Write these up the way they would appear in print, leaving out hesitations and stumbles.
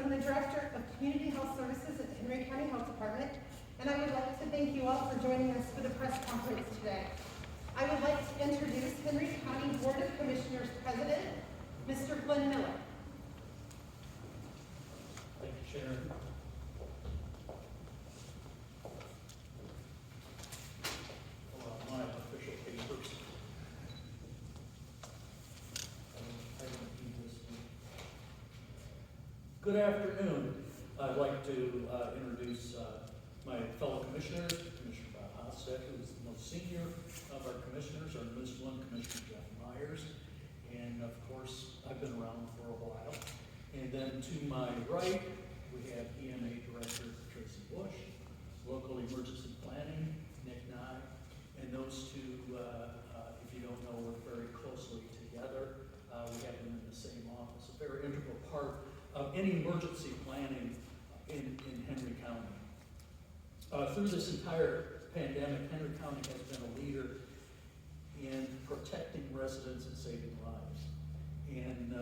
I'm the Director of Community Health Services at the Henry County Health Department, and I would like to thank you all for joining us for the press conference today. I would like to introduce Henry County Board of Commissioners President, Mr. Flynn Miller. Thank you, Sharon. My official papers. I don't need this one. Good afternoon. I'd like to introduce my fellow commissioners, Commissioner Bob Hofstad, who is the most senior of our commissioners, our newest one, Commissioner Jeff Myers, and of course, I've been around for a while. And then to my right, we have EMA Director Tracy Bush, Local Emergency Planning, Nick Nye, and those two, if you don't know, work very closely together. We have them in the same office, a very integral part of any emergency planning in Henry County. Through this entire pandemic, Henry County has been a leader in protecting residents and saving lives. And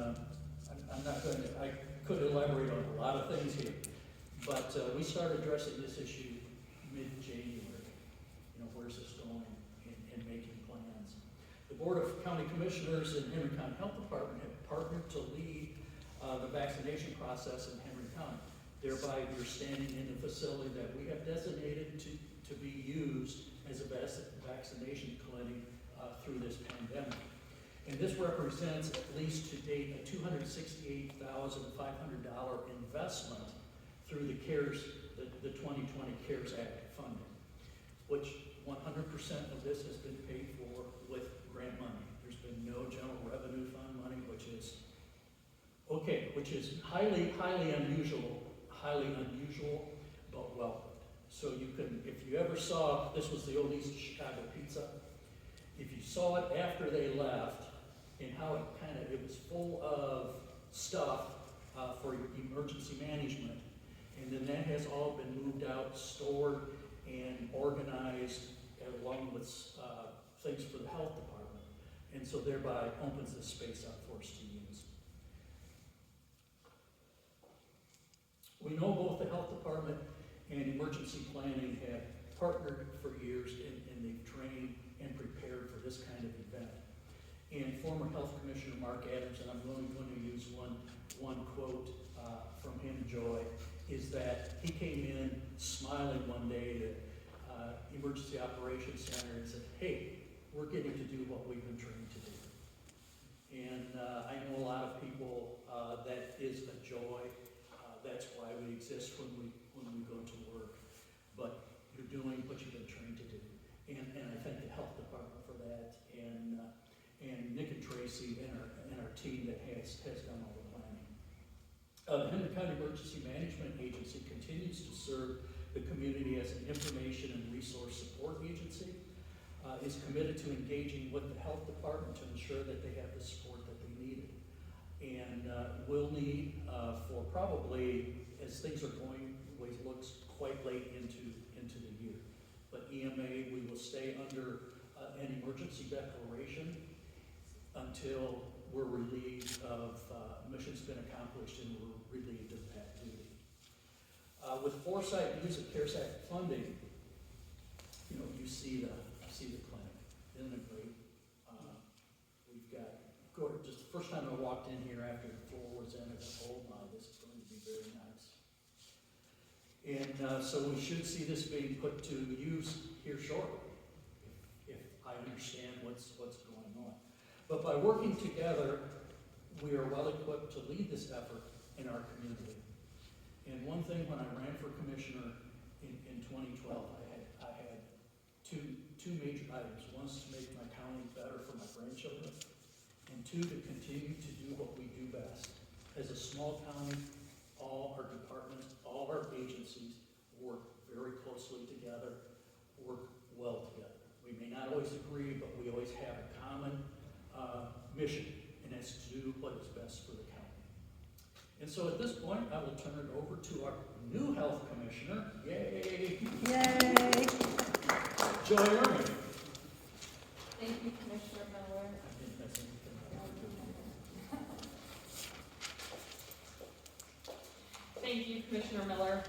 I'm not going to, I could elaborate on a lot of things here, but we started addressing this issue mid-January. You know, where's this going, and making plans. The Board of County Commissioners and Henry County Health Department have partnered to lead the vaccination process in Henry County. Thereby, you're standing in a facility that we have designated to be used as a vaccination clinic through this pandemic. And this represents, at least to date, a $268,500 investment through the the 2020 CARES Act funding, which 100% of this has been paid for with grant money. There's been no general revenue fund money, which is highly unusual, but welcomed. So you can, if you ever saw, this was the old East Chicago Pizza. If you saw it after they left, and how it was full of stuff for emergency management, and then that has all been moved out, stored, and organized along with things for the health department, and so thereby opens the space up for us to use. We know both the health department and emergency planning have partnered for years, and they've trained and prepared for this kind of event. And former Health Commissioner Mark Adams, and I'm only going to use one quote from him, Joy, is that he came in smiling one day to Emergency Operations Center and said, "Hey, we're getting to do what we've been trained to do." And I know a lot of people, that is a joy. That's why we exist when we go to work. But you're doing what you've been trained to do. And I thank the health department for that, and Nick and Tracy and our team that has done all the planning. The Henry County Emergency Management Agency continues to serve the community as an information and resource support agency, is committed to engaging with the health department to ensure that they have the support that they need. And will need for probably, as things are going, it looks quite late into the year. But EMA, we will stay under an emergency declaration until we're relieved of, mission's been accomplished and we're relieved of that duty. With foresight and use of CARES Act funding, you know, you see the clinic. Isn't it great? We've got, just the first time I walked in here after the floor was in, I thought, oh my, this is going to be very nice. And so we should see this being put to use here shortly, if I understand what's going on. But by working together, we are well equipped to lead this effort in our community. And one thing, when I ran for commissioner in 2012, I had two major items. One is to make my county better for my grandchildren, and two, to continue to do what we do best. As a small county, all our departments, all our agencies work very closely together, work well together. We may not always agree, but we always have a common mission, and that's to do what is best for the county. And so at this point, I will turn it over to our new health commissioner. Yay! Yay! Joy Erman. Thank you, Commissioner Miller. I think that's anything. Thank you, Commissioner Miller.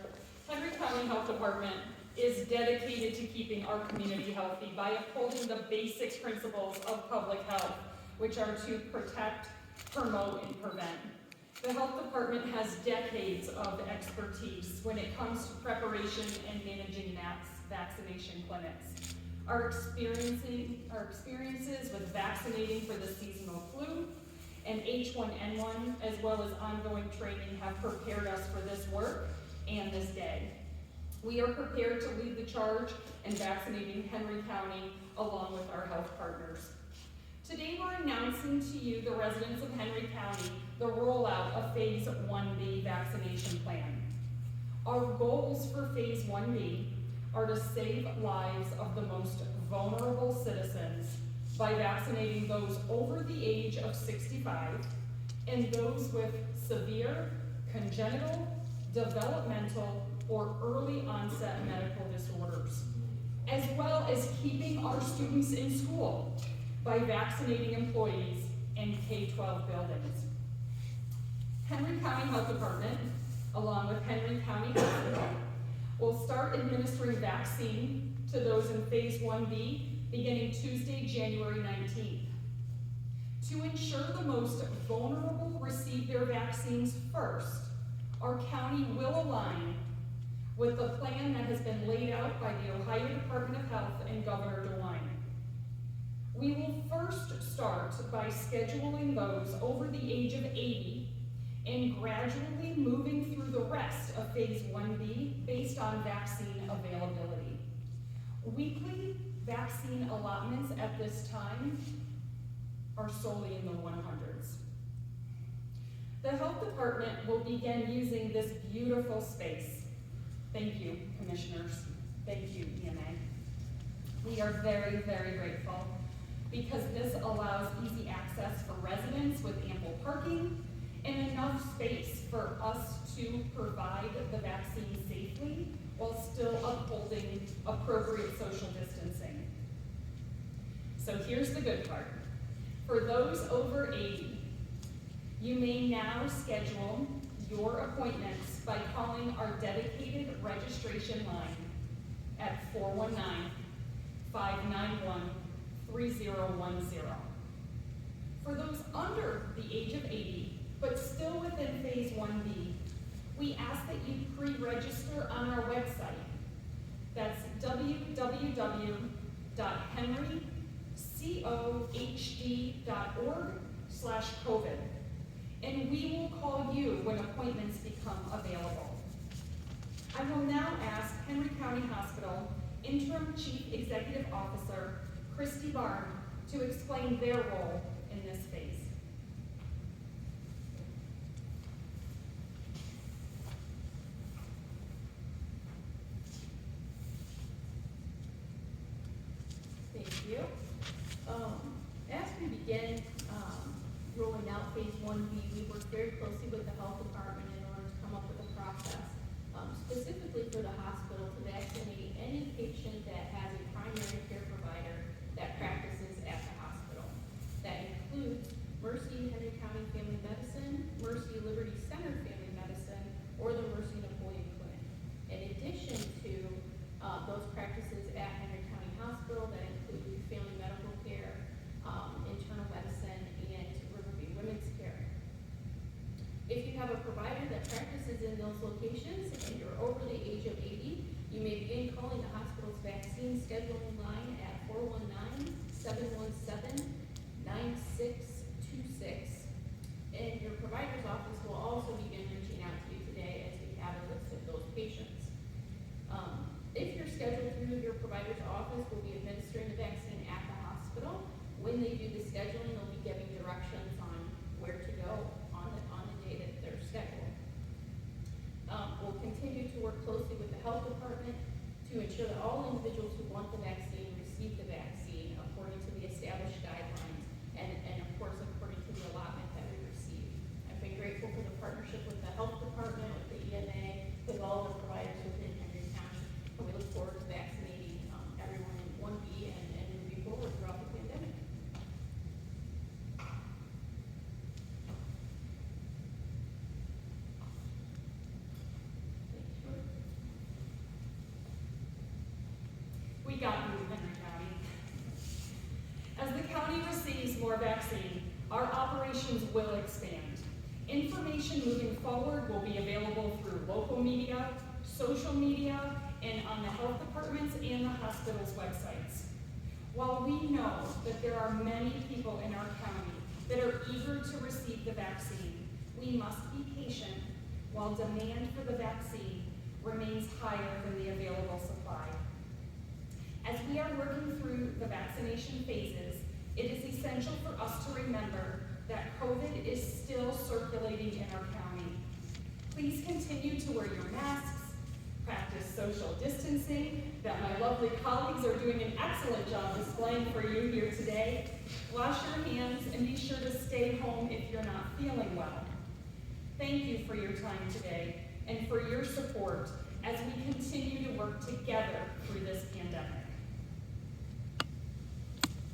Henry County Health Department is dedicated to keeping our community healthy by upholding the basic principles of public health, which are to protect, promote, and prevent. The health department has decades of expertise when it comes to preparation and managing vaccination clinics. Our experiences with vaccinating for the seasonal flu and H1N1, as well as ongoing training, have prepared us for this work and this day. We are prepared to lead the charge in vaccinating Henry County along with our health partners. Today we're announcing to you, the residents of Henry County, the rollout of Phase 1B vaccination plan. Our goals for Phase 1B are to save lives of the most vulnerable citizens by vaccinating those over the age of 65 and those with severe, congenital, developmental, or early onset medical disorders, as well as keeping our students in school by vaccinating employees in K-12 buildings. Henry County Health Department, along with Henry County Hospital, will start administering vaccine to those in Phase 1B beginning Tuesday, January 19th. To ensure the most vulnerable receive their vaccines first, our county will align with the plan that has been laid out by the Ohio Department of Health and Governor DeWine. We will first start by scheduling those over the age of 80 and gradually moving through the rest of Phase 1B based on vaccine availability. Weekly vaccine allotments at this time are solely in the 100s. The health department will begin using this beautiful space. Thank you, commissioners. Thank you, EMA. We are very, very grateful because this allows easy access for residents with ample parking and enough space for us to provide the vaccine safely while still upholding appropriate social distancing. So here's the good part. For those over 80, you may now schedule your appointments by calling our dedicated registration line at 419-591-3010. For those under the age of 80, but still within Phase 1B, we ask that you pre-register on our website. That's www.henrycohd.org/COVID. And we will call you when appointments become available. I will now ask Henry County Hospital Interim Chief Executive Officer Christy Barn to explain their role in this phase. Thank you. As we begin rolling out Phase 1B, we work very closely with the health department in order to come up with a process, specifically for the hospital to vaccinate any patient that has a primary care provider that practices at the hospital. That includes Mercy Henry County Family Medicine, Mercy Liberty Center Family Medicine, or the Mercy Napoleon Clinic. In addition to those practices at Henry County Hospital that include family medical care, internal medicine, and Riverview Women's Care. If you have a provider that practices in those locations and you're over the age of 80, you may begin calling the hospital's vaccine scheduling line at 419-717-9626. And your provider's office will also begin reaching out to you today as we have a list of those patients. If you're scheduled through your provider's office, we'll be administering the vaccine at the hospital. When they do the scheduling, they'll be giving directions on where to go on the day that they're scheduled. We'll continue to work closely with the health department to ensure that all individuals who want the vaccine receive the vaccine according to the established guidelines and of course according to the allotment that we receive. I've been grateful for the partnership with the health department, with the EMA, with all the providers within Henry County, and we look forward to vaccinating everyone in 1B and moving forward throughout the pandemic. got you, Henry County. As the county receives more vaccine, our operations will expand. Information moving forward will be available through local media, social media, and on the health departments and the hospital's websites. While we know that there are many people in our county that are eager to receive the vaccine, we must be patient while demand for the vaccine remains higher than the available supply. As we are working through the vaccination phases, it is essential for us to remember that COVID is still circulating in our county. Please continue to wear your masks, practice social distancing that my lovely colleagues are doing an excellent job displaying for you here today. Wash your hands and be sure to stay home if you're not feeling well. Thank you for your time today and for your support as we continue to work together through this pandemic.